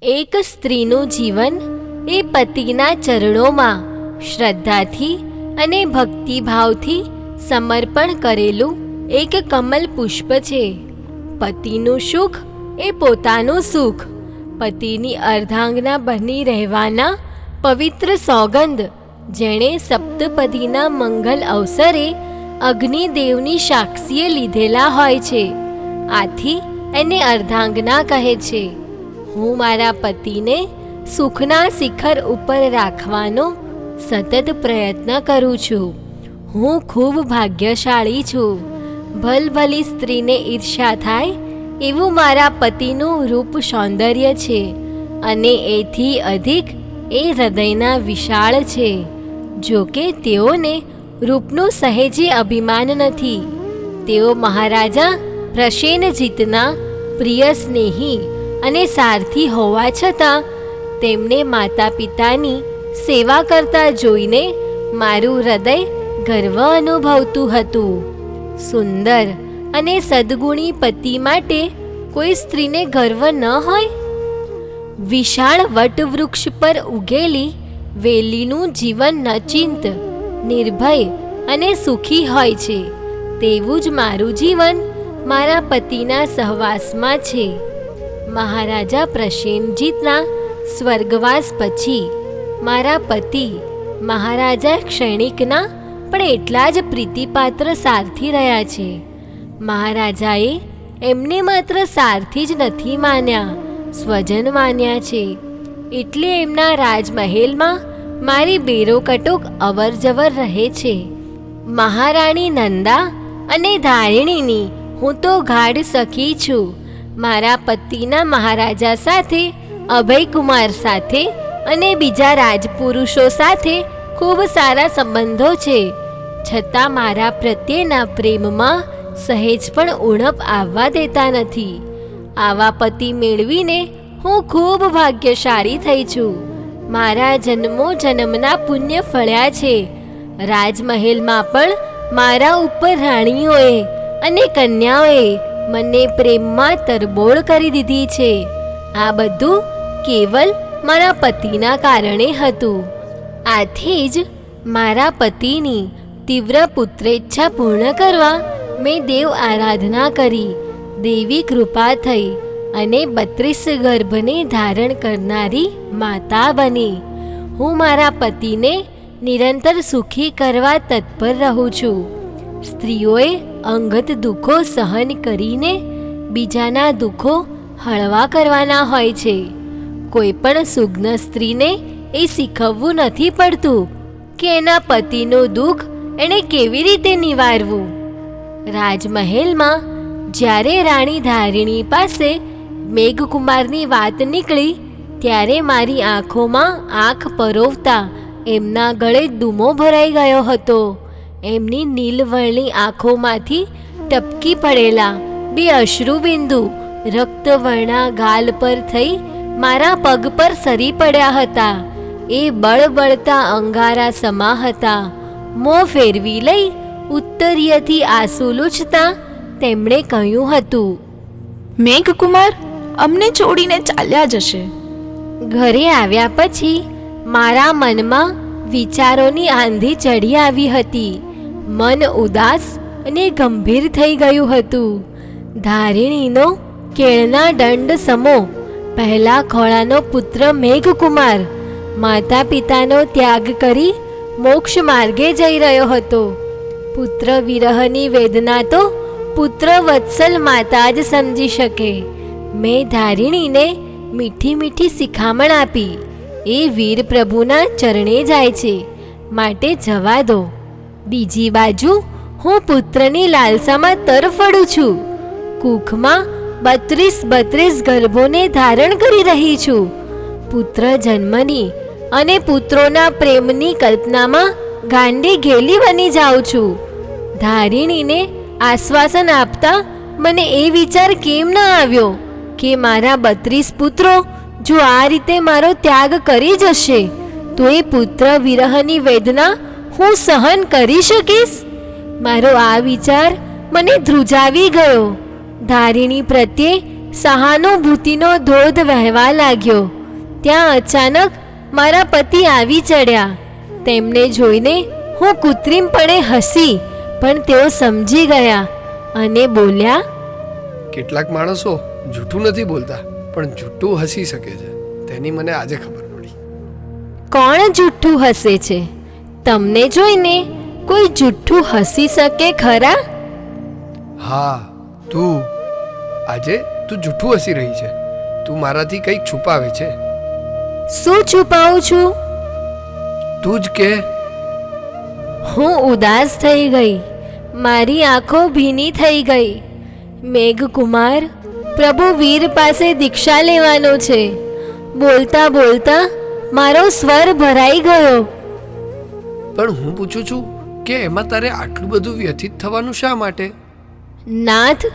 એક સ્ત્રીનું જીવન એ પતિના ચરણોમાં શ્રદ્ધાથી અને ભક્તિભાવથી સમર્પણ કરેલું એક કમલ પુષ્પ છે. પતિનું સુખ એ પોતાનું સુખ, પતિની અર્ધાંગના બની રહેવાના પવિત્ર સોગંદ જેણે સપ્તપદીના મંગલ અવસરે અગ્નિદેવની સાક્ષીએ લીધેલા હોય છે. આથી એને અર્ધાંગના કહે છે. હું મારા પતિને સુખના શિખર ઉપર રાખવાનો સતત પ્રયત્ન કરું છું. હું ખૂબ ભાગ્યશાળી છું. ભલભલી સ્ત્રીને ઈર્ષ્યા થાય એવું મારા પતિનું રૂપ સૌંદર્ય છે, અને એથી અધિક એ હૃદયના વિશાળ છે. જો કે તેઓને રૂપનું સહેજે અભિમાન નથી. તેઓ મહારાજા પ્રસેનજીતના પ્રિય સ્નેહી અને સારથી હોવા છતાં તેમને માતા પિતાની સેવા કરતા જોઈને મારું હૃદય ગર્વ અનુભવતું હતું. સુંદર અને સદ્ગુણી પતિ માટે કોઈ સ્ત્રીને ગર્વ ન હોય? વિશાળ વટવૃક્ષ પર ઉગેલી વેલીનું જીવન નચિંત, નિર્ભય અને સુખી હોય છે, તેવું જ મારું જીવન મારા પતિના સહવાસમાં છે. મહારાજા પ્રસેનજીતના સ્વર્ગવાસ પછી મારા પતિ મહારાજા ક્ષણિકના પણ એટલા જ પ્રીતિપાત્ર સારથી રહ્યા છે. મહારાજાએ એમને માત્ર સારથી જ નથી માન્યા, સ્વજન માન્યા છે. એટલે એમના રાજમહેલમાં મારી બેરોકટોક અવર જવર રહે છે. મહારાણી નંદા અને ધારિણીની હું તો ગાઢ સખી છું. મારા પતિના મહારાજા સાથે, અભયકુમાર સાથે અને બીજા રાજપુરુષો સાથે ખૂબ સારા સંબંધો છે. છતાં મારા પ્રત્યેના પ્રેમમાં સહેજ પણ ઉણપ આવવા દેતા નથી. આવા પતિ મેળવીને હું ખૂબ ભાગ્યશાળી થઈ છું. મારા જન્મો જન્મના પુણ્ય ફળ્યા છે. રાજમહેલમાં પણ મારા ઉપર રાણીઓએ અને કન્યાઓએ મને પ્રેમમાં તરબોળ કરી દીધી છે. આ બધું કેવલ મારા પતિના કારણે હતું. આથી જ મારા પતિની તીવ્ર પુત્રેચ્છા પૂર્ણ કરવા મેં દેવ આરાધના કરી. દેવી કૃપા થઈ અને 32 ગર્ભને ધારણ કરનારી માતા બની. હું મારા પતિને નિરંતર સુખી કરવા તત્પર રહું છું. સ્ત્રીઓએ અંગત દુઃખો સહન કરીને બીજાના દુઃખો હળવા કરવાના હોય છે. કોઈ પણ સુગ્ન સ્ત્રીને એ શીખવવું નથી પડતું કે એના પતિનું દુઃખ એણે કેવી રીતે નિવારવું. રાજમહેલમાં જ્યારે રાણી ધારિણી પાસે મેઘકુમારની વાત નીકળી ત્યારે મારી આંખોમાં આંખ પરોવતા એમના ગળે દુમો ભરાઈ ગયો હતો. એમની નીલવર્ણી આંખોમાંથી ટપકી પડેલા 2 અશ્રુબિંદુ રક્તવર્ણા ગાલ પર થઈ મારા પગ પર સરી પડ્યા હતા. એ બળબળતા અંગારા સમા હતા. મોં ફેરવી લઈ ઉત્તરીયથી આંસુ લૂછતા તેમણે કહ્યું હતું, મેઘકુમાર અમને છોડીને ચાલ્યા જશે. ઘરે આવ્યા પછી મારા મનમાં વિચારોની આંધી ચડી આવી હતી. મન ઉદાસ અને ગંભીર થઈ ગયું હતું. ધારિણીનો કેળના દંડ સમો પહેલા ખોળાનો પુત્ર મેઘકુમાર માતા પિતાનો ત્યાગ કરી મોક્ષ માર્ગે જઈ રહ્યો હતો. પુત્ર વિરહની વેદના તો પુત્ર વત્સલ માતા જ સમજી શકે. મેં ધારિણીને મીઠી મીઠી શિખામણ આપી. એ વીર પ્રભુના ચરણે જાય છે, માટે જવા દો. બીજી બાજુ હું પુત્રની લાલસામાં તરફડું છું. કુખમાં 32 ગર્ભોને ધારણ કરી રહી છું. પુત્ર જન્મની અને પુત્રોના પ્રેમની કલ્પનામાં ગાંડી ઘેલી બની જાઉં છું. ધારિણીને આશ્વાસન આપતા મને એ વિચાર કેમ ન આવ્યો કે મારા 32 પુત્રો જો આ રીતે મારો ત્યાગ કરી જશે તો એ પુત્ર વિરહની વેદના હું સહન કરી શકીશ? મારો આ વિચાર મને ધ્રુજાવી ગયો. ધારિણી પ્રત્યે સહાનુભૂતિનો ધોધ વહેવા લાગ્યો. ત્યાં અચાનક મારા પતિ આવી ચડ્યા. તેમને જોઈને હું કૃત્રિમપણે હસી, પણ તેઓ સમજી ગયા અને બોલ્યા, કેટલાક માણસો જૂઠું નથી બોલતા પણ જૂઠું હસી શકે છે. તેની મને આજે ખબર પડી. કોણ જુઠ્ઠું હસે છે? તમને જોઈને કોઈ જુઠ્ઠું હસી શકે ખરા? હા, તું. આજે તું જૂઠું હસી રહી છે. તું મારાથી કંઈક છુપાવે છે. શું છુપાવું છું? તું જ કે. હું ઉદાસ થઈ ગઈ. મારી આંખો ભીની થઈ ગઈ. મેઘકુમાર, પ્રભુ વીર પાસે દીક્ષા લેવાનો છે. બોલતા બોલતા મારો સ્વર ભરાઈ ગયો. પણ હું પૂછું છું કે એમાં તારે આટલું બધું વ્યથિત થવાનું શા માટે? નાથ,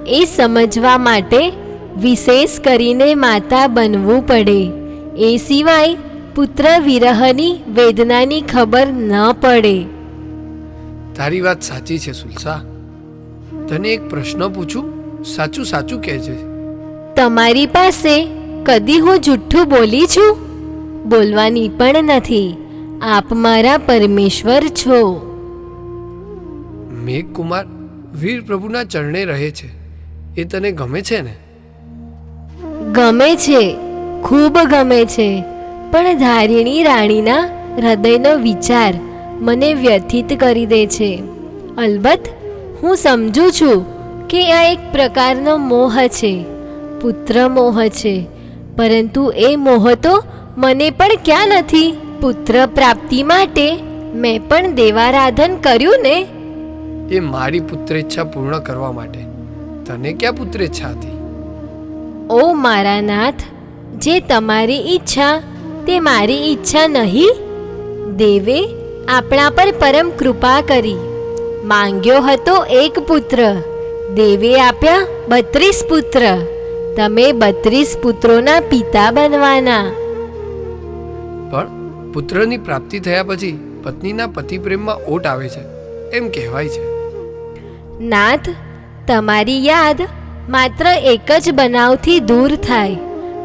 એ સમજવા માટે વિશેષ કરીને માતા બનવું પડે. એ સિવાય પુત્ર વિરહની વેદનાની ખબર ન પડે. તારી વાત સાચી છે સુલસા. તને એક પ્રશ્ન પૂછું? સાચું સાચું કહેજે. તમારી પાસે કદી હું જુઠ્ઠું બોલી છું? બોલવાની પણ નથી. આપ મારા પરમેશ્વર છો. મેઘકુમાર વીર પ્રભુના ચરણે રહે છે. એ તને ગમે છે ને? ગમે છે, ખૂબ ગમે છે. પણ ધારિણી રાણીના હૃદયનો વિચાર મને વ્યથિત કરી દે છે. અલબત્ત હું સમજુ છું કે આ એક પ્રકારનો મોહ છે, પુત્ર મોહ છે. પરંતુ એ મોહ તો મને પણ ક્યાં નથી. પુત્ર પ્રાપ્તિ માટે મેં પણ દેવારાધન કર્યું ને. એ મારી પુત્રેચ્છા પૂર્ણ કરવા માટે. તને ક્યાં પુત્રેચ્છા હતી? ઓ મારા નાથ, જે તમારી ઈચ્છા તે મારી ઈચ્છા નહીં. દેવે આપણા પર પરમ કૃપા કરી. માંગ્યો હતો એક પુત્ર, દેવે આપ્યા 32 પુત્ર. તમે 32 પુત્રોના પિતા બનવાના. પણ પુત્રની પ્રાપ્તિ થયા પછી પત્નીના પતિ પ્રેમમાં ઓટ આવે છે એમ કહેવાય છે. નાથ, તમારી યાદ માત્ર એક જ બનાવથી દૂર થાય,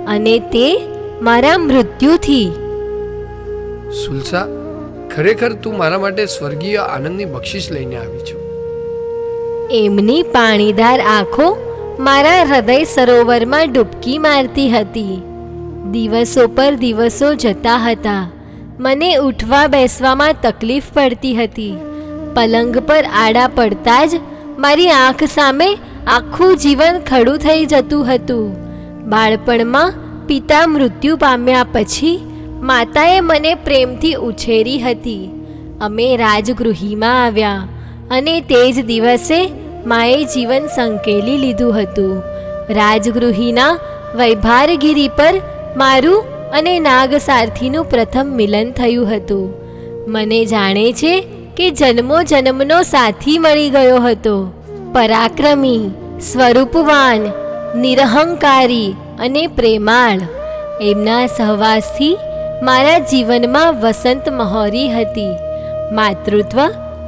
અને તે મારા મૃત્યુથી. સુલસા, ખરેખર તું મારા માટે સ્વર્ગીય આનંદની બક્ષિસ લઈને આવી છું. એમની પાણીદાર આંખો મારા હૃદય સરોવરમાં ડૂબકી મારતી હતી. દિવસો પર દિવસો જતા હતા. મને ઉઠવા બેસવામાં તકલીફ પડતી હતી. પલંગ પર આડા પડતા જ મારી આંખ સામે આખું જીવન ખડું થઈ જતું હતું. બાળપણમાં પિતા મૃત્યુ પામ્યા પછી માતાએ મને પ્રેમથી ઉછેરી હતી. અમે રાજગૃહીમાં આવ્યા અને તે જ દિવસે માએ જીવન સંકેલી લીધું હતું. રાજગૃહીના વૈભારગીરી પર મારું અને નાગસારથીનું પ્રથમ મિલન થયું હતું. મને જાણે છે કે જન્મો જન્મનો સાથી મળી ગયો હતો. પરાક્રમી, સ્વરૂપવાન, નિરહંકારી અને પ્રેમાળ. એમના સહવાસથી મારા જીવનમાં વસંત મહોરી હતી. માતૃત્વ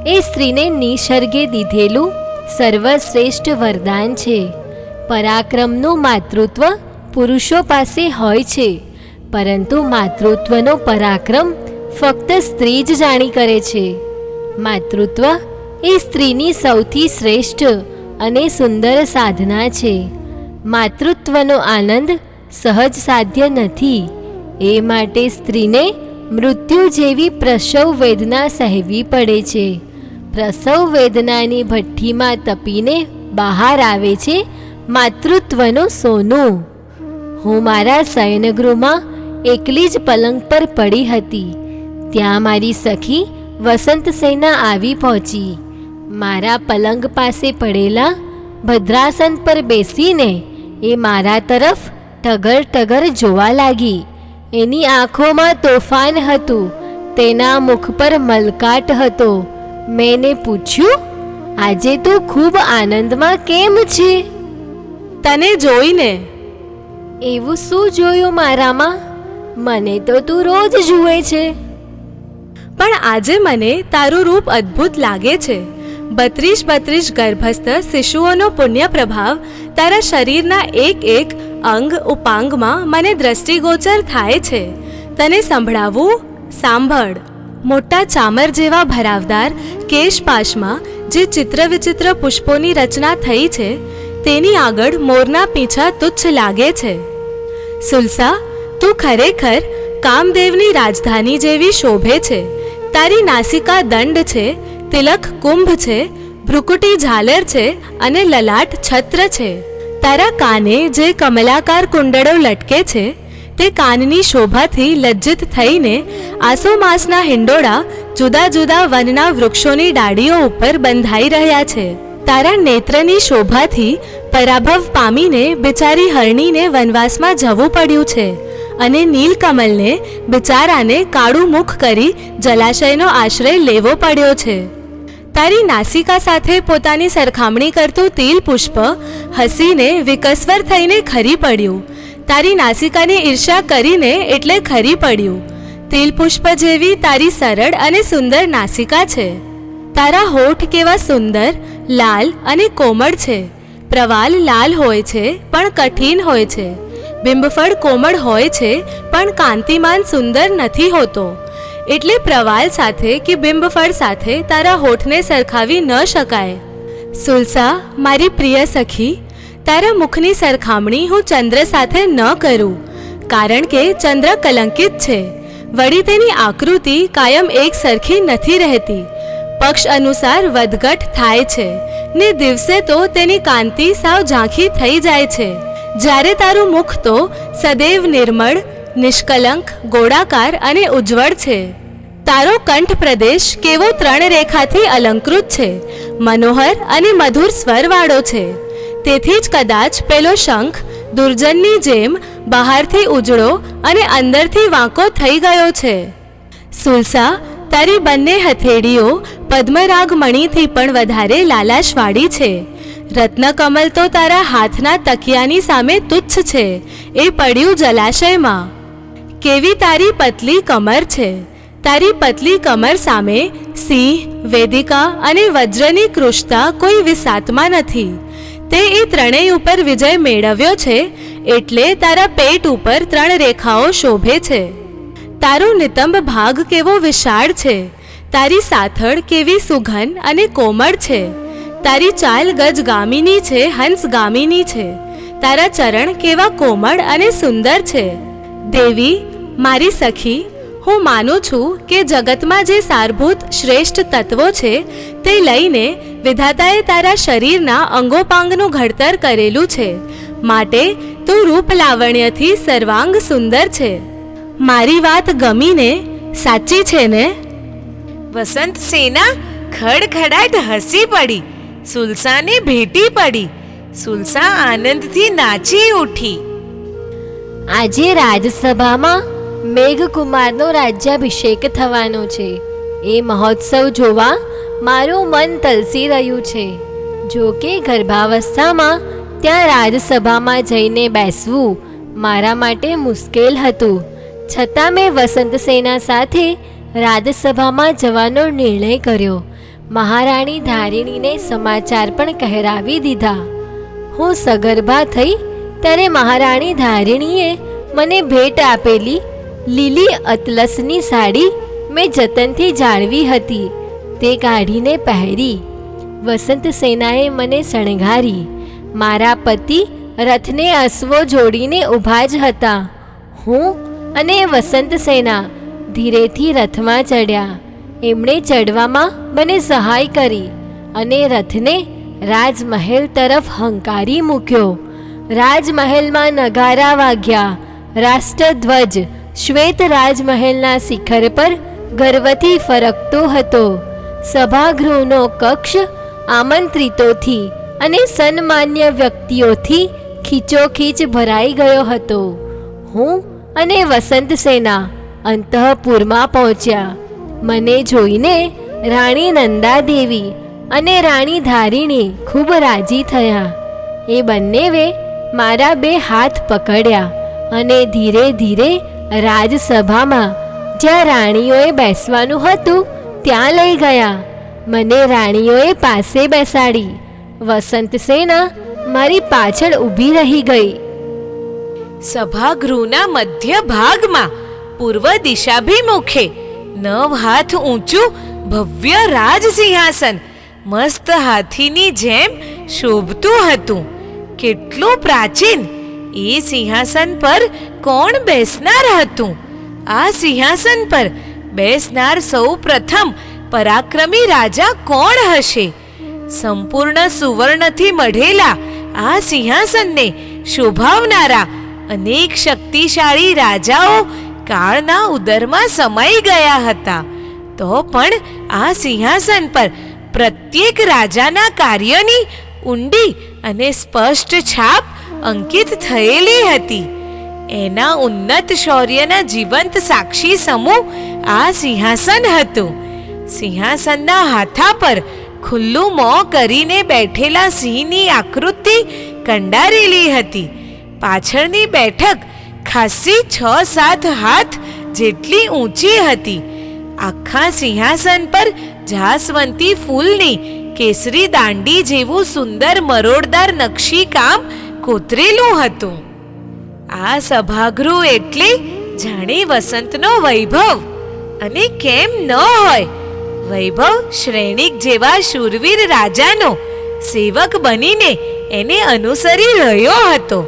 એ સ્ત્રીને નિસર્ગે દીધેલું સર્વશ્રેષ્ઠ વરદાન છે. પરાક્રમનું માતૃત્વ પુરુષો પાસે હોય છે, પરંતુ માતૃત્વનો પરાક્રમ ફક્ત સ્ત્રી જ જાણી કરે છે. માતૃત્વ એ સ્ત્રીની સૌથી શ્રેષ્ઠ અને સુંદર સાધના છે. માતૃત્વનો આનંદ સહજ સાધ્ય નથી. એ માટે સ્ત્રીને મૃત્યુ જેવી પ્રસવ વેદના સહેવી પડે છે. પ્રસવ વેદનાની ભઠ્ઠીમાં તપીને બહાર આવે છે માતૃત્વનું સોનું. હું મારા શયનગૃહમાં એકલી જ પલંગ પર પડી હતી. ત્યાં મારી સખી વસંતસેના આવી પહોંચી. મારા પલંગ પાસે પડેલા ભદ્રાસન પર બેસીને એ મારા તરફ ટગર ટગર જોવા લાગી. એની આંખોમાં તોફાન હતું, તેના મુખ પર મલકાટ હતો. મેં એને પૂછ્યું, આજે તું ખૂબ આનંદમાં કેમ છે? તને જોઈને. એવું શું જોયું મારામાં? મને તો તું રોજ જુએ છે. પણ આજે મને તારું રૂપ અદ્ભુત લાગે છે. 32 ગર્ભસ્થ શિશુઓનો પુણ્ય પ્રભાવ તારા શરીરના એક એક અંગ ઉપાંગમાં મને દ્રષ્ટિગોચર થાય છે. તને સંભળાવું? સાંભળ. મોટા ચામર જેવા ભરાવદાર કેશપાશમાં જે ચિત્ર વિચિત્ર પુષ્પોની રચના થઈ છે તેની આગળ મોરના પીંછા તુચ્છ લાગે છે. સુલસા, તું ખરેખર કામદેવની રાજધાની જેવી શોભે છે. તારી નાસિકા દંડ છે, તિલક કુંભ છે, ભ્રુકુટી ઝાલર છે અને લલાટ છત્ર છે. તારા કાને જે કમલાકાર કુંડળો લટકે છે તે કાનની શોભાથી લજ્જિત થઈને આસોમાસના હિંડોળા જુદા જુદા વનના વૃક્ષોની ડાળીઓ ઉપર બંધાઈ રહ્યા છે. તારા નેત્રની શોભાથી પરાભવ પામીને બિચારી હરણીને વનવાસમાં જવું પડ્યું છે અને નીલકમલને બિચારાને કાળું મુખ કરી જલાશયનો આશ્રય લેવો પડ્યો છે. તારી નાસિકા સાથે પોતાની સરખામણી કરતું તિલ પુષ્પ હસીને વિકસ્વર થઈને ખરી પડ્યું. તારી નાસિકાની ઈર્ષ્યા કરીને એટલે ખરી પડ્યું. તિલ પુષ્પ જેવી તારી સરળ અને સુંદર નાસિકા છે. તારા હોઠ કેવા સુંદર, લાલ અને કોમળ છે. પ્રવાલ લાલ હોય છે પણ કઠિન હોય છે. બિંબફળ કોમળ હોય છે પણ કાંતિમાન સુંદર નથી હોતો. એટલે પ્રવાલ સાથે કે બિંબફળ સાથે તારા હોઠને સરખાવી ન શકાય. સુલસા, મારી પ્રિય સખી, તારા મુખની સરખામણી હું ચંદ્ર સાથે ન કરું, કારણ કે ચંદ્ર કલંકિત છે. વળી તેની આકૃતિ કાયમ એક સરખી નથી રહેતી. પક્ષ અનુસાર વધઘટ થાય છે ને દિવસે તો તેની કાંતિ સાવ ઝાંખી થઈ જાય છે. જ્યારે તારું મુખ તો સદૈવ નિર્મળ, નિષ્કલંક, ગોળાકાર અને ઉજ્જવળ છે. તારો કંઠ પ્રદેશ કેવો 3 રેખાથી અલંકૃત છે, મનોહર અને મધુર સ્વરવાળો છે. તેથી જ કદાચ પેલો શંખ દુર્જનની જેમ બહારથી ઉજળો અને અંદરથી વાંકો થઈ ગયો છે. સુલસા, તારી બંને હથેળીઓ પદ્મરાગ મણીથી પણ વધારે લાલાશવાળી છે. રત્નકમલ તો તારા હાથના તકિયાની સામે તુચ્છ છે, એ પડ્યું જલાશયમાં. કેવી તારી પતલી કમર છે. તારી પતલી કમર સામે સિંહ, વેદિકા અને વજ્રની કૃષ્તા કોઈ વિસાતમાં નથી. તે એ ત્રણેય ઉપર વિજય મેળવ્યો છે એટલે તારા પેટ ઉપર 3 રેખાઓ શોભે છે. તારો નિતંબ ભાગ કેવો વિશાળ છે. તારી સાથળ કેવી સુઘન અને કોમળ છે. તારી ચાલ ગજગામિની છે, હંસગામિની છે. તારા ચરણ કેવા કોમળ અને સુંદર છે. દેવી, મારી સખી, હું માનું છું કે જગતમાં જે સારભૂત શ્રેષ્ઠ તત્વો છે તે લઈને વિધાતાએ તારા શરીરના અંગોપાંગનું ઘડતર કરેલું છે. માટે તું રૂપ લાવણ્યથી સર્વાંગ સુંદર છે. મારી વાત ગમીને? સાચી છે ને? વસંત સેના ખડખડાટ હસી પડી, સુલસાને ભેટી પડી. સુલસા આનંદથી નાચી ઉઠી. આજે રાજસભામાં મેઘકુમારનો રાજ્યાભિષેક થવાનો છે. એ મહોત્સવ જોવા મારું મન તલસી રહ્યું છે. જો કે ગર્ભાવસ્થામાં ત્યાં રાજસભામાં જઈને બેસવું મારા માટે મુશ્કેલ હતું. છતાં મેં વસંત સેના સાથે રાજસભામાં જવાનો નિર્ણય કર્યો. મહારાણી ધારિણીને સમાચાર પણ કહેરાવી દીધા. હું સગર્ભા થઈ ત્યારે મહારાણી ધારિણીએ મને ભેટ આપેલી લીલી અતલસની સાડી મેં જતનથી જાળવી હતી. તે કાઢીને પહેરી. વસંત સેનાએ મને શણગારી. મારા પતિ રથને અશ્વો જોડીને ઊભા જ હતા. હું અને વસંત સેના ધીરેથી રથમાં ચડ્યા. એમણે ચડવામાં મને સહાય કરી અને રથને રાજમહેલ તરફ હંકારી મૂક્યો. રાજમહેલમાં નગારા વાગ્યા. રાષ્ટ્રધ્વજ શ્વેત રાજમહેલના શિખર પર ગર્વથી ફરકતો હતો. સભાગૃહનો કક્ષ આમંત્રિતોથી અને સન્માન્ય વ્યક્તિઓથી ખીચોખીચ ભરાઈ ગયો હતો. હું અને વસંત સેના અંતઃપુરમાં પહોંચ્યા. મને જોઈને રાણી નંદાદેવી અને રાણી ધારિણી ખૂબ રાજી થયા. એ બંનેએ મારા 2 હાથ પકડ્યા અને ધીરે ધીરે રાજસભામાં જ્યાં રાણીઓએ બેસવાનું હતું ત્યાં લઈ ગયા. મને રાણીઓએ પાસે બેસાડી. વસંત સેના મારી પાછળ ઊભી રહી ગઈ. સભાગૃહના મધ્ય ભાગમાં પૂર્વ દિશાભિમુખે 9 હાથ ઊંચું ભવ્ય રાજ સિંહાસન મસ્ત હાથીની જેમ શોભતું હતું. કેટલું પ્રાચીન! એ સિંહાસન પર કોણ બેસનાર હતું? આ સિંહાસન પર બેસનાર સૌ પ્રથમ પરાક્રમી રાજા કોણ હશે? સંપૂર્ણ સુવર્ણથી મઢેલા આ સિંહાસનને શોભાવનારા અનેક શક્તિશાળી રાજાઓ કાળના ઉદરમાં સમાઈ ગયા હતા. તો પણ આ સિંહાસન પર પ્રત્યેક રાજાના કાર્યની ઊંડી અને સ્પષ્ટ છાપ અંકિત થયેલી હતી. એના ઉન્નત શૌર્યના જીવંત સાક્ષી સમૂહ આ સિંહાસન હતું. સિંહાસનના હાથા પર ખુલ્લું મોં કરીને બેઠેલા સિંહની આકૃતિ કંડારેલી હતી. પાછળની બેઠક ખાસી 6-7 હાથ જેટલી ઊંચી હતી. આખા સિંહાસન પર જાસવંતી ફૂલની કેસરી દાંડી જેવું સુંદર મરોડદાર નકશીકામ કોતરેલું હતું. આ સભાગૃહ એટલે જાણે વસંતનો વૈભવ. અને કેમ ન હોય? વૈભવ શ્રેણિક જેવા શૂરવીર રાજાનો સેવક બનીને એને અનુસરી રહ્યો હતો.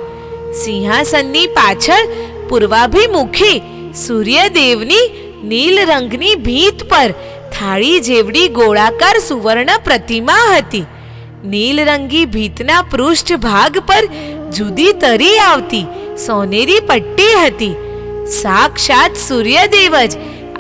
સિંહાસનની પાછળ પૂર્વાભિમુખી સૂર્યદેવની નીલ રંગની ભીંત પર થાળી જેવડી ગોળાકાર સુવર્ણ પ્રતિમા હતી. નીલરંગી ભીંતના પૃષ્ઠ ભાગ પર જુદી તરી આવતી સોનેરી પટ્ટી હતી. સાક્ષાત સૂર્યદેવ જ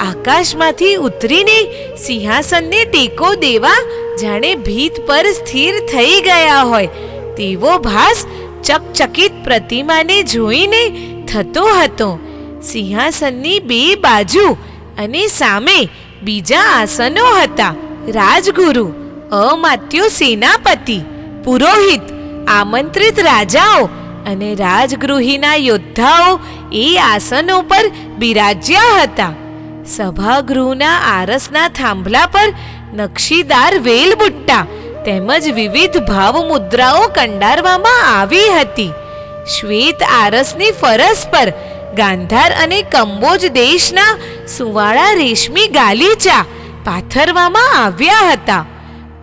આકાશમાંથી ઉતરીને સિંહાસનને ટેકો દેવા જાણે ભીંત પર સ્થિર થઈ ગયા હોય તેવો ભાસ ચકચકિત પ્રતિમાને જોઈને થતો હતો. સિંહાસનની 2 બાજુ અને સામે બીજા આસનો હતા. રાજગુરુ, અમાત્યો સેનાપતિ, પુરોહિત, આમંત્રિત રાજાઓ અને રાજગૃહીના યોદ્ધાઓ એ આસનો પર બિરાજ્યા હતા. સભાગૃહના આરસના થાંભલા પર નકશીદાર વેલબુટ્ટા તેમજ વિવિધ ભાવમુદ્રાઓ કંડારવામાં આવી હતી. શ્વેત આરસની ફરસ પર ગાંધાર અને કંબોજ દેશના સુવાળા રેશમી ગાલીચા પાથરવામાં આવ્યા હતા.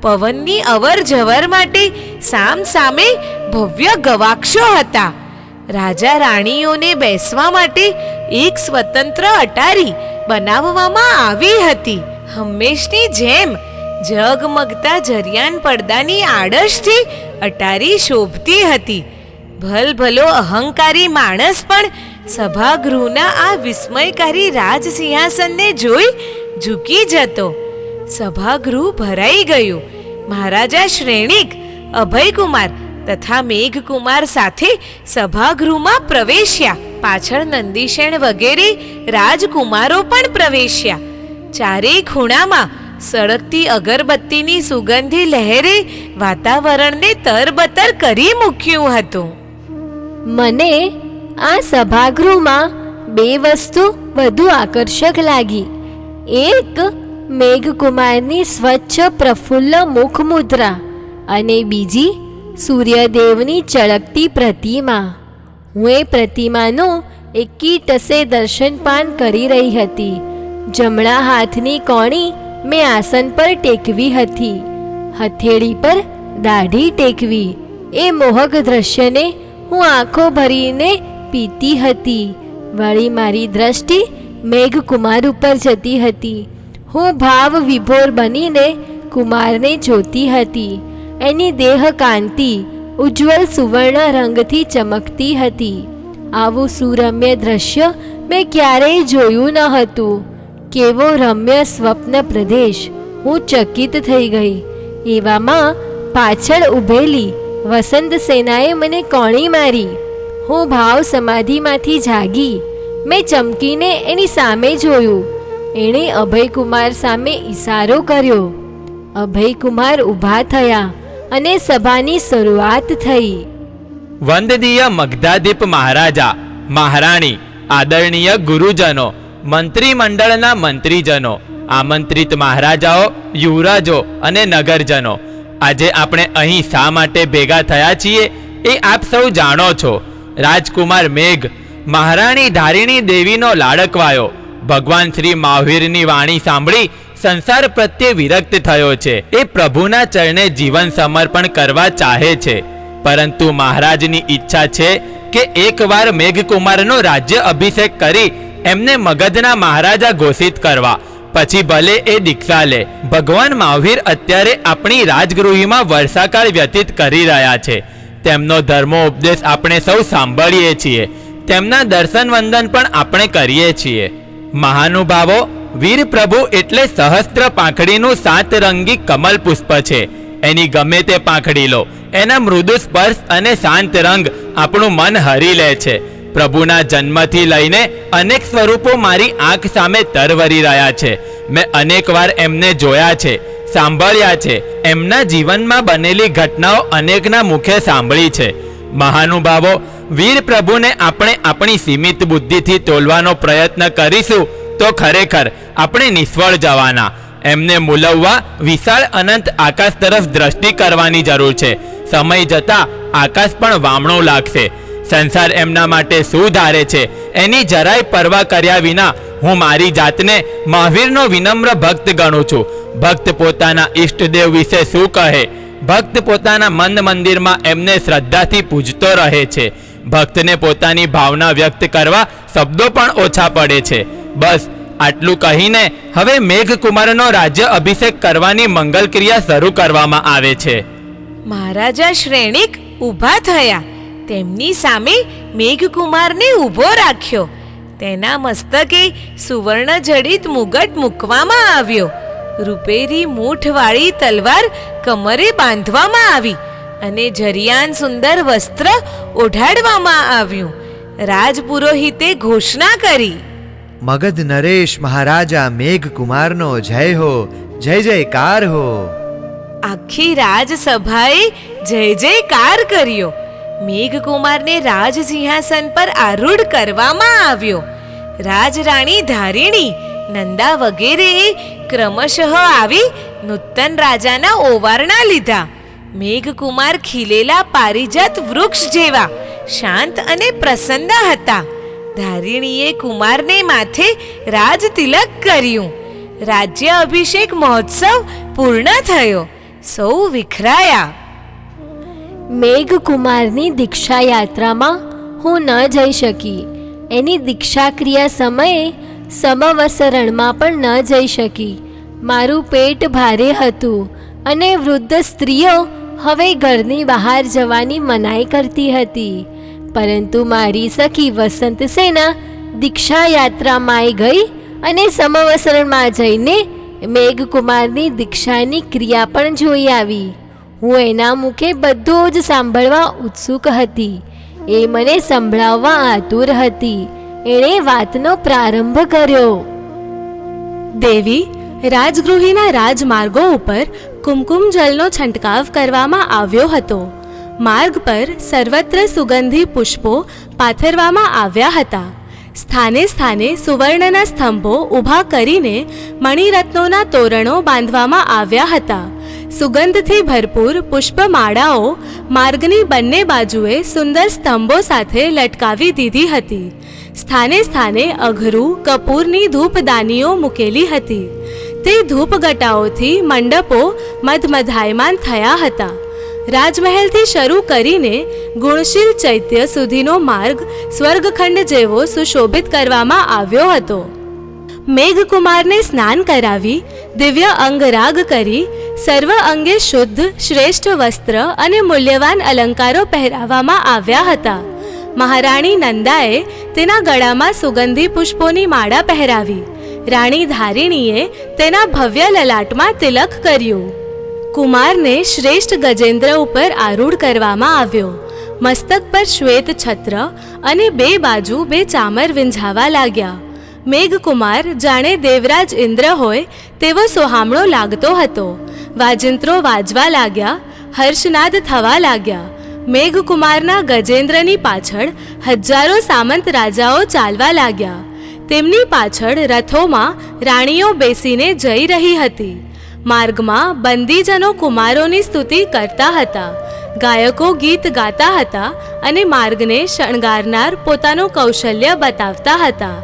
પવનની અવર જવર માટે સામ સામે ભવ્ય ગવાક્ષો હતા. રાજા રાણીઓને બેસવા માટે એક સ્વતંત્ર અટારી બનાવવામાં આવી હતી. હંમેશની જેમ ઝગમગતા જરિયાન પડદાની આડશથી અટારી શોભતી હતી. ભલભલો અહંકારી માણસ પણ સભાગૃહના આ વિસ્મયકારી રાજ સિંહાસનને જોઈ ઝૂકી જતો. સભાગૃહ ભરાઈ ગયું. મહારાજા શ્રેણિક, અભયકુમાર તથા મેઘકુમાર સાથે સભાગૃહમાં પ્રવેશ્યા. પાછળ નંદીશેણ વગેરે રાજકુમારો પણ પ્રવેશ્યા. ચારેય ખૂણામાં સળગતી અગરબત્તીની સુગંધી લહેરે વાતાવરણને તરબતર કરી મૂક્યું હતું. મને આ સભાગૃહમાં 2 વસ્તુ વધુ આકર્ષક લાગી. એક મેઘકુમારની સ્વચ્છ પ્રફુલ્લ મુખમુદ્રા અને બીજી સૂર્યદેવની ચળકતી પ્રતિમા. હું એ પ્રતિમાનું એકી દર્શનપાન કરી રહી હતી. જમણા હાથની કોણી મેં આસન પર ટેકવી હતી, હથેળી પર દાઢી ટેકવી. એ મોહક દ્રશ્યને હું આંખો ભરીને પીતી હતી. વળી મારી દ્રષ્ટિ મેઘકુમાર ઉપર જતી હતી. હું ભાવ વિભોર બનીને કુમારને જોતી હતી. એની દેહ કાંતિ ઉજ્જવલ સુવર્ણ રંગથી ચમકતી હતી. આવું સુરમ્ય દ્રશ્ય મેં ક્યારેય જોયું ન હતું. કેવો રમ્ય સ્વપ્ન પ્રદેશ! હું ચકિત થઈ ગઈ. એવામાં પાછળ ઊભેલી વસંત સેનાએ મને કોણી મારી. હું ભાવ સમાધિમાંથી જાગી. મેં ચમકીને એની સામે જોયું. એણે અભયકુમાર સામે ઈશારો કર્યો. અભયકુમાર ઊભા થયા અને સભાની શરૂઆત થઈ. વંદનીય મગધાદીપ મહારાજા, મહારાણી, આદરણીય ગુરુજનો, મંત્રીમંડળના મંત્રીજનો, આમંત્રિત મહારાજાઓ, યુવરાજો અને નગરજનો, આજે આપણે અહીં શા માટે ભેગા થયા છીએ એ આપ સૌ જાણો છો. રાજકુમાર મેઘ મહારાણી ધારિણી દેવીનો લાડકવાયો. ભગવાન શ્રી મહાવીરની વાણી સાંભળી સંસાર પ્રત્યે વિરક્ત થયો છે. એ પ્રભુના ચરણે જીવન સમર્પણ કરવા ચાહે છે, પરંતુ મહારાજની ઈચ્છા છે કે એકવાર મેઘકુમારનો રાજ્ય અભિષેક કરી એમને મગધના મહારાજા ઘોષિત કરવા, પછી ભલે એ દીક્ષા લે. ભગવાન મહાવીર અત્યારે આપણી રાજગૃહમાં વર્ષાકાળ વ્યતીત કરી રહ્યા છે. તેમનો ધર્મોપદેશ આપણે સૌ સાંભળીએ છીએ, તેમના દર્શન વંદન પણ આપણે કરીએ છીએ. મહાનુભાવો, વીર પ્રભુ એટલે સહસ્ત્ર પાંખડીનું 7 રંગી કમલ પુષ્પ છે. એની ગમે તે પાંખડી લો, એના મૃદુ સ્પર્શ અને શાંત રંગ આપણું મન હરી લે છે. પ્રભુના જન્મથી લઈને અનેક સ્વરૂપો મારી આંખ સામે તરવરી રહ્યા છે. મેં અનેક વાર એમને જોયા છે, સાંભળ્યા છે. એમના જીવનમાં બનેલી ઘટનાઓ અનેકના મુખે સાંભળી છે. મહાનુભાવો, વીર પ્રભુને આપણે આપણી સીમિત બુદ્ધિથી તોલવાનો પ્રયત્ન કરીશું તો ખરેખર આપણે નિષ્ફળ જવાના. એમને મૂલવવા વિશાળ અનંત આકાશ તરફ દ્રષ્ટિ કરવાની જરૂર છે. સમય જતાં આકાશ પણ વામણું લાગશે. સંસાર એમના માટે શું ધારે છે એની જરાય પરવા કર્યા વિના હું મારી જાતને મહાવીરનો વિનમ્ર ભક્ત ગણું છું. ભક્ત પોતાના ઈષ્ટદેવ વિશે શું કહે? ભક્ત પોતાના મન મંદિરમાં એમને શ્રદ્ધાથી પૂજતો રહે છે. ભક્તને પોતાની ભાવના વ્યક્ત કરવા શબ્દો પણ ઓછા પડે છે. બસ આટલું કહીને હવે મેઘકુમારનો રાજ્ય અભિષેક કરવાની મંગલ ક્રિયા શરૂ કરવામાં આવે છે. મહારાજા શ્રેણિક ઊભા થયા. તેમની સામે મેઘકુમારને ઊભો રાખ્યો. તેના મસ્તકે સુવર્ણ જડિત મુગટ મૂકવામાં આવ્યો. રૂપેરી મૂઠવાળી તલવાર કમરે બાંધવામાં આવી અને જરિયાન સુંદર વસ્ત્ર ઓઢાડવામાં આવ્યું. રાજપુરોહિતે ઘોષણા કરી, મગધ નરેશ મહારાજા મેઘકુમારનો જય હો, જય જયકાર હો. આખી રાજસભાએ જય જયકાર કર્યો. મેઘકુમારને રાજ સિંહાસન પર આરૂઢ કરવામાં આવ્યો. રાજરાણી ધારિણી, નંદા વગેરેએ ક્રમશઃ આવી નૂતન રાજાના ઓવારણા લીધા. મેઘકુમાર ખીલેલા પારિજાત વૃક્ષ જેવા શાંત અને પ્રસન્ન હતા. ધારિણીએ કુમારને માથે રાજ તિલક કર્યું. રાજ્ય અભિષેક મહોત્સવ પૂર્ણ થયો. સૌ વિખરાયા. મેઘકુમારની દીક્ષા યાત્રામાં હું ન જઈ શકી. એની દીક્ષા ક્રિયા સમયે સમવસરણમાં પણ ન જઈ શકી. મારું પેટ ભારે હતું અને વૃદ્ધ સ્ત્રીઓ હવે ઘરની બહાર જવાની મનાઈ કરતી હતી. પરંતુ મારી સખી વસંતસેના દીક્ષા યાત્રામાં ગઈ અને સમવસરણમાં જઈને મેઘકુમારની દીક્ષાની ક્રિયા પણ જોઈ આવી. હું એના મુખે બધું જ સાંભળવા ઉત્સુક હતી. એ મને સંભળાવવા આતુર હતી. એણે વાતનો પ્રારંભ કર્યો. દેવી, રાજગૃહીના રાજમાર્ગો ઉપર કુમકુમ જલનો છંટકાવ કરવામાં આવ્યો હતો. માર્ગ પર સર્વત્ર સુગંધી પુષ્પો પાથરવામાં આવ્યા હતા. સ્થાને સ્થાને સુવર્ણના સ્તંભો ઊભા કરીને મણિરત્નોના તોરણો બાંધવામાં આવ્યા હતા. સુગંધથી ભરપૂર પુષ્પમાળાઓ માર્ગની બંને બાજુએ સુંદર સ્તંભો સાથે લટકાવી દીધી હતી. સ્થાને સ્થાને અઘરું કપૂરની ધૂપદાનીઓ મૂકેલી હતી. તે ધૂપગટાઓથી મંડપો મધમધાયમાન થયા હતા. રાજમહેલથી શરૂ કરીને ગુણશીલ ચૈત્ય સુધીનો માર્ગ સ્વર્ગખંડ જેવો સુશોભિત કરવામાં આવ્યો હતો. મેઘકુમારને સ્નાન કરાવી દિવ્ય અંગરાગ કરી સર્વ અંગે શુદ્ધ શ્રેષ્ઠ વસ્ત્ર અને મૂલ્યવાન અલંકારો પહેરાવવામાં આવ્યા હતા. મહારાણી નંદાએ તેના ગળામાં સુગંધી પુષ્પોની માળા પહેરાવી. રાણી ધારિણીએ તેના ભવ્ય લલાટમાં તિલક કર્યું. કુમારને શ્રેષ્ઠ ગજેન્દ્ર ઉપર આરૂઢ કરવામાં આવ્યો. મસ્તક પર શ્વેત છત્ર અને બે બાજુ બે ચામર વિંઝાવા લાગ્યા. મેઘકુમાર જાણે દેવરાજ ઇન્દ્ર હોય તેવો સોહામણો લાગતો હતો. વાજિંત્રો વાજવા લાગ્યા, હર્ષનાદ થવા લાગ્યા. મેઘકુમારના ગજેન્દ્રની પાછળ હજારો સામંત રાજાઓ ચાલવા લાગ્યા. તેમની પાછળ રથોમાં રાણીઓ બેસીને જઈ રહી હતી. માર્ગમાં બંદીજનો કુમારોની સ્તુતિ કરતા હતા. ગાયકો ગીત ગાતા હતા અને માર્ગને શણગારનાર પોતાનું કૌશલ્ય બતાવતા હતા.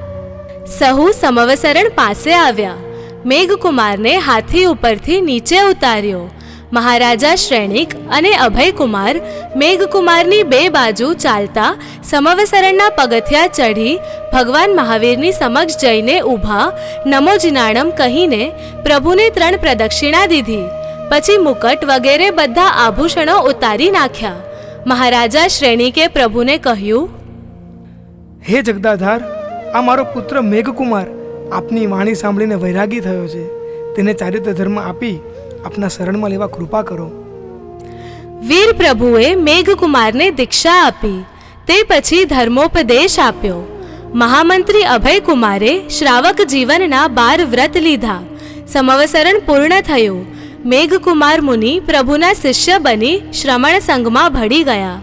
સહુ સમવસરણ પાસે આવ્યા. મેઘકુમારને હાથી ઉપરથી નીચે ઉતાર્યો. મહારાજા શ્રેણિક અને અભયકુમાર મેઘકુમારની બે બાજુ ચાલતા સમવસરણના પગથિયા ચઢી ભગવાન મહાવીરની સમક્ષ જઈને ઊભા નમો જીનાણમ કહીને પ્રભુને 3 પ્રદક્ષિણા દીધી. પછી મુકટ વગેરે બધા આભૂષણો ઉતારી નાખ્યા. મહારાજા શ્રેણિકે પ્રભુને કહ્યું, હે જગદાધાર, આ મારો પુત્ર મેઘકુમાર આપની વાણી સાંભળીને વૈરાગી થયો છે. તેને ચારિત્ર ધર્મ આપી આપના શરણમાં લેવા કૃપા કરો. વીર પ્રભુએ મેઘકુમારને દીક્ષા આપી. તે પછી ધર્મોપદેશ આપ્યો. મહામંત્રી અભયકુમારે શ્રાવક જીવનના 12 વ્રત લીધા. સમવસરણ પૂર્ણ થયું. મેઘકુમાર મુનિ પ્રભુના શિષ્ય બની શ્રમણ સંઘમાં ભળી ગયા.